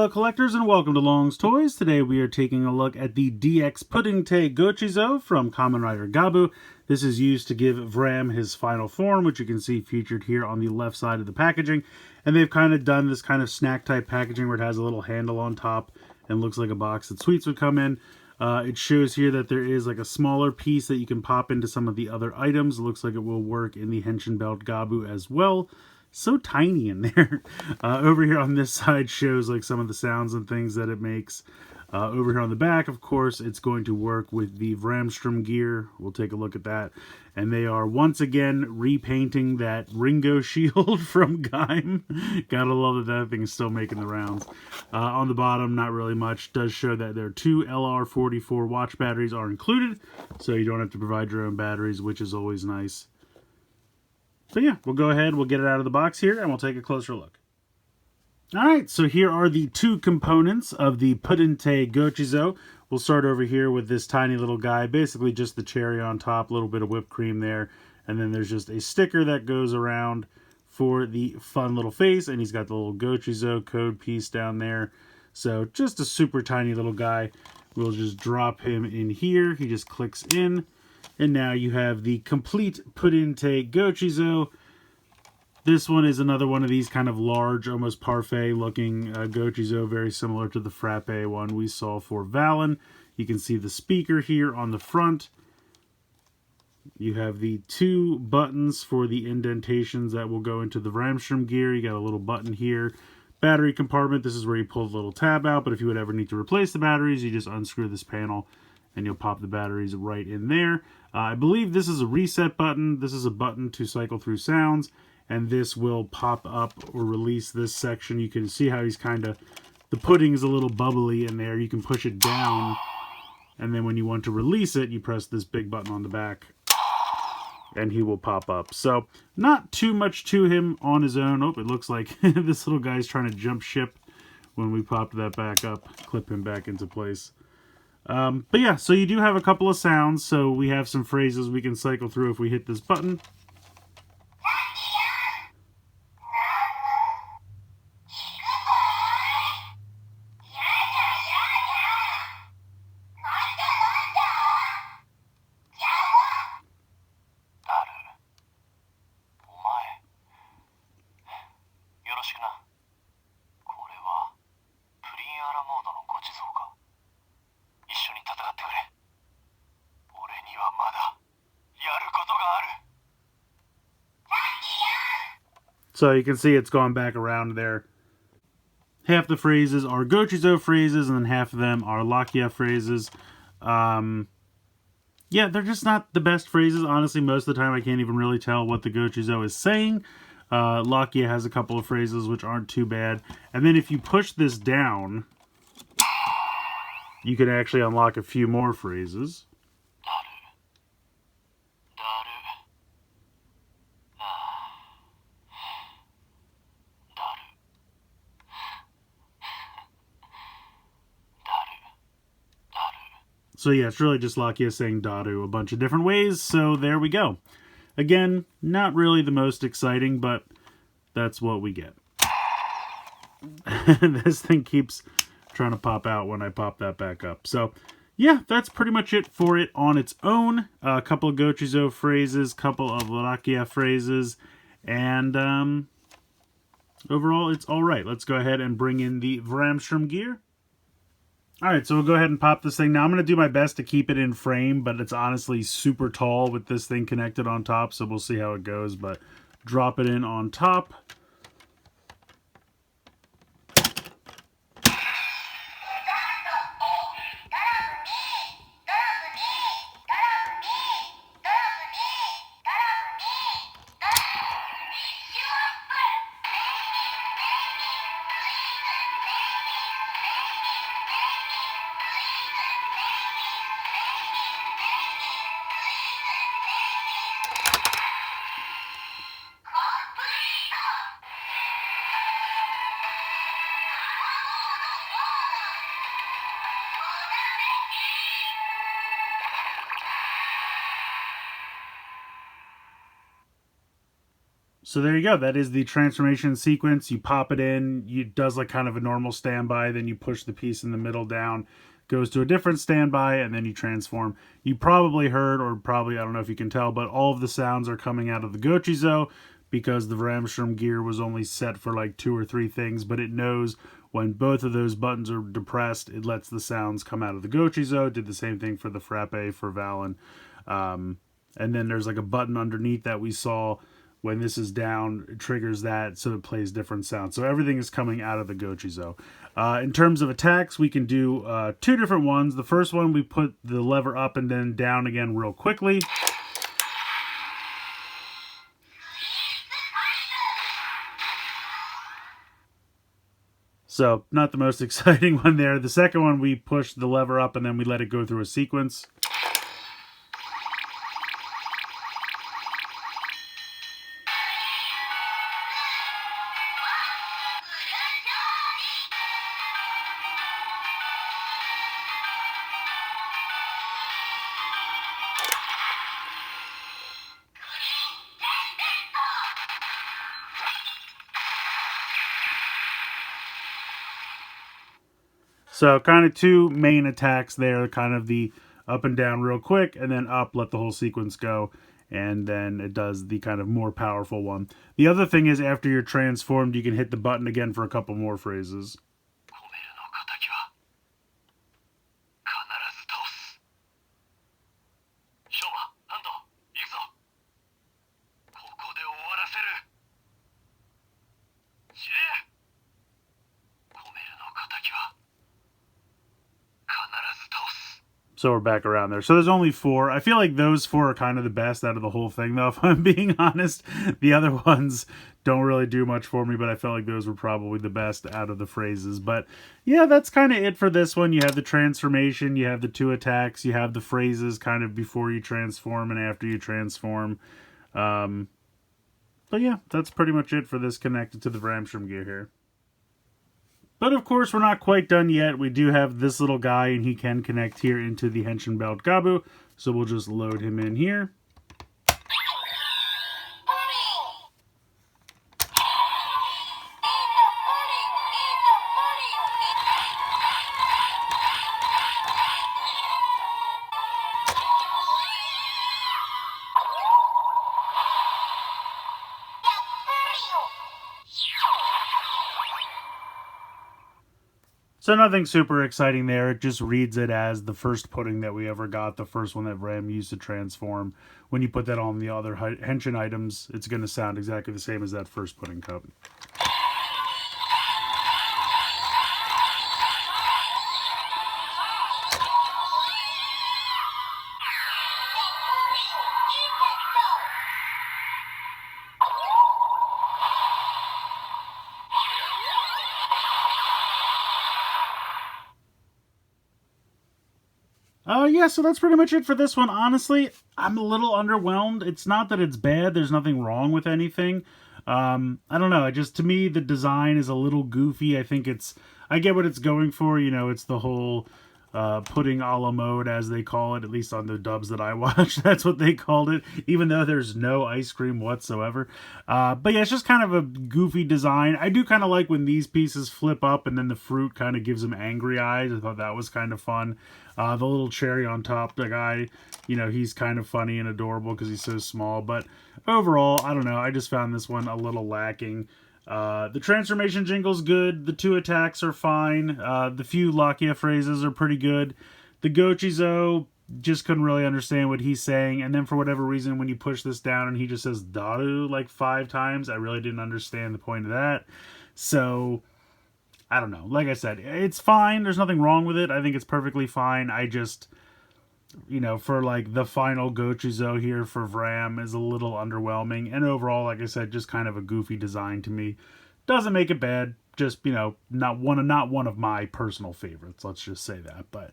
fellow collectors, and welcome to Long's Toys. Today we are taking a look at the DX Puddinte Gochizo from Kamen Rider Gavv. This is used to give Vram his final form, which you can see featured here on the left side of the packaging. And they've kind of done this kind of snack type packaging where it has a little handle on top and looks like a box that sweets would come in. It shows here that there is like a smaller piece that you can pop into some of the other items. It looks like it will work in the Henshin Belt Gavv as well. So tiny in there. Over here on this side shows like some of the sounds and things that it makes. Over here on the back, of course, it's going to work with the Vramstrom gear. We'll take a look at that. And they are once again repainting that Ringo shield from Kamen. Gotta love that that thing is still making the rounds. On the bottom, not really much. Does show that there are two LR44 watch batteries are included, so you don't have to provide your own batteries, which is always nice. So yeah, we'll go ahead, we'll get it out of the box here, and we'll take a closer look. Alright, so here are the two components of the Puddinte Gochizo. We'll start over here with this tiny little guy, basically just the cherry on top, a little bit of whipped cream there, and then there's just a sticker that goes around for the fun little face, and he's got the little Gochizo code piece down there. So just a super tiny little guy. We'll just drop him in here. He just clicks in. And now you have the complete Puddinte Gochizo. This one is another one of these kind of large, almost parfait looking Gochizo, very similar to the Frappe one we saw for Valen. You can see the speaker here on the front. You have the two buttons for the indentations that will go into the Vramstrom gear. You got a little button here. Battery compartment, this is where you pull the little tab out, but if you would ever need to replace the batteries, you just unscrew this panel and you'll pop the batteries right in there. I believe this is a reset button. This is a button to cycle through sounds, and this will pop up or release this section. You can see how he's kind of, the pudding is a little bubbly in there. You can push it down, and then when you want to release it, you press this big button on the back, and he will pop up. So not too much to him on his own. Oh, it looks like this little guy's trying to jump ship when we popped that back up, clip him back into place. But yeah, so you do have a couple of sounds, so we have some phrases we can cycle through if we hit this button. So you can see it's gone back around there. Half the phrases are Gochizo phrases, and then half of them are Lakia phrases. Yeah, they're just not the best phrases. Honestly, most of the time I can't even really tell what the Gochizo is saying. Lakia has a couple of phrases which aren't too bad. And then if you push this down, you can actually unlock a few more phrases. So yeah, it's really just Lakia saying Daru a bunch of different ways, so there we go. Again, not really the most exciting, but that's what we get. This thing keeps trying to pop out when I pop that back up. So yeah, that's pretty much it for it on its own. A couple of Gochizo phrases, couple of Lakia phrases, and overall it's alright. Let's go ahead and bring in the Vramstrom gear. Alright, so we'll go ahead and pop this thing. Now I'm going to do my best to keep it in frame, but it's honestly super tall with this thing connected on top, so we'll see how it goes. But drop it in on top. So there you go. That is the transformation sequence. You pop it in. It does like kind of a normal standby. Then you push the piece in the middle down. Goes to a different standby, and then you transform. You probably heard, or probably, I don't know if you can tell, but all of the sounds are coming out of the Gochizo because the Vramstrom gear was only set for like 2 or 3 things, but it knows when both of those buttons are depressed, it lets the sounds come out of the Gochizo. Did the same thing for the Frappe for Valen. And then there's like a button underneath that we saw. When this is down, it triggers that, so it plays different sounds. So everything is coming out of the Gochizo. In terms of attacks, we can do 2 different ones. The first one, we put the lever up and then down again real quickly. So, not the most exciting one there. The second one, we push the lever up and then we let it go through a sequence. So kind of 2 main attacks there, kind of the up and down real quick, and then up, let the whole sequence go, and then it does the kind of more powerful one. The other thing is after you're transformed, you can hit the button again for a couple more phrases. So we're back around there. So there's only 4. I feel like those 4 are kind of the best out of the whole thing, though, if I'm being honest. The other ones don't really do much for me, but I felt like those were probably the best out of the phrases. But yeah, that's kind of it for this one. You have the transformation, you have the 2 attacks, you have the phrases kind of before you transform and after you transform. But yeah, that's pretty much it for this connected to the Vramstrom gear here. But of course, we're not quite done yet. We do have this little guy, and he can connect here into the Henshin Belt Gavv. So we'll just load him in here. So nothing super exciting there. It just reads it as the first pudding that we ever got, the first one that Ram used to transform. When you put that on the other Henshin items, it's going to sound exactly the same as that first pudding cup. Yeah, so that's pretty much it for this one. Honestly, I'm a little underwhelmed. It's not that it's bad. There's nothing wrong with anything. I don't know. To me, the design is a little goofy. I get what it's going for. You know, it's the whole pudding a la mode, as they call it, at least on the dubs that I watched. That's what they called it, even though there's no ice cream whatsoever. But yeah, it's just kind of a goofy design. I do kind of like when these pieces flip up and then the fruit kind of gives them angry eyes. I thought that was kind of fun. The little cherry on top, the guy, you know, he's kind of funny and adorable because he's so small. But overall, I don't know. I just found this one a little lacking. The transformation jingle's good. The 2 attacks are fine. The few Lakia phrases are pretty good. The Gochizo, just couldn't really understand what he's saying. And then for whatever reason, when you push this down and he just says Daru like 5 times, I really didn't understand the point of that. So I don't know. Like I said, it's fine. There's nothing wrong with it. I think it's perfectly fine. I just, you know, for like the final Gochizo here for Vram is a little underwhelming. And overall, like I said, just kind of a goofy design to me. Doesn't make it bad. Just, you know, not one of my personal favorites. Let's just say that. But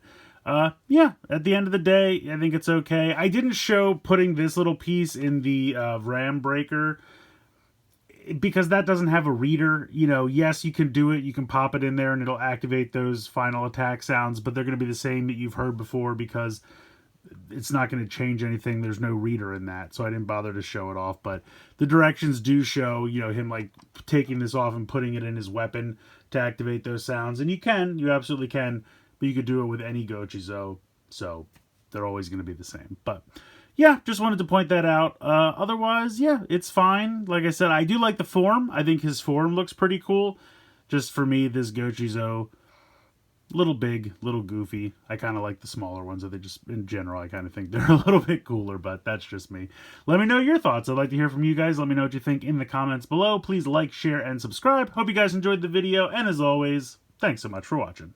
yeah, at the end of the day, I think it's okay. I didn't show putting this little piece in the Vram breaker because that doesn't have a reader. You know, yes, you can do it. You can pop it in there and it'll activate those final attack sounds, but they're going to be the same that you've heard before because it's not going to change anything. There's no reader in that, so I didn't bother to show it off. But the directions do show, you know, him like taking this off and putting it in his weapon to activate those sounds. And you absolutely can, but you could do it with any Gochizo, so they're always going to be the same. But yeah, just wanted to point that out. Otherwise, yeah, it's fine. Like I said, I do like the form. I think his form looks pretty cool. Just for me, this Gochizo, little big, little goofy. I kind of like the smaller ones. They just, in general, I kind of think they're a little bit cooler, but that's just me. Let me know your thoughts. I'd like to hear from you guys. Let me know what you think in the comments below. Please like, share, and subscribe. Hope you guys enjoyed the video, and as always, thanks so much for watching.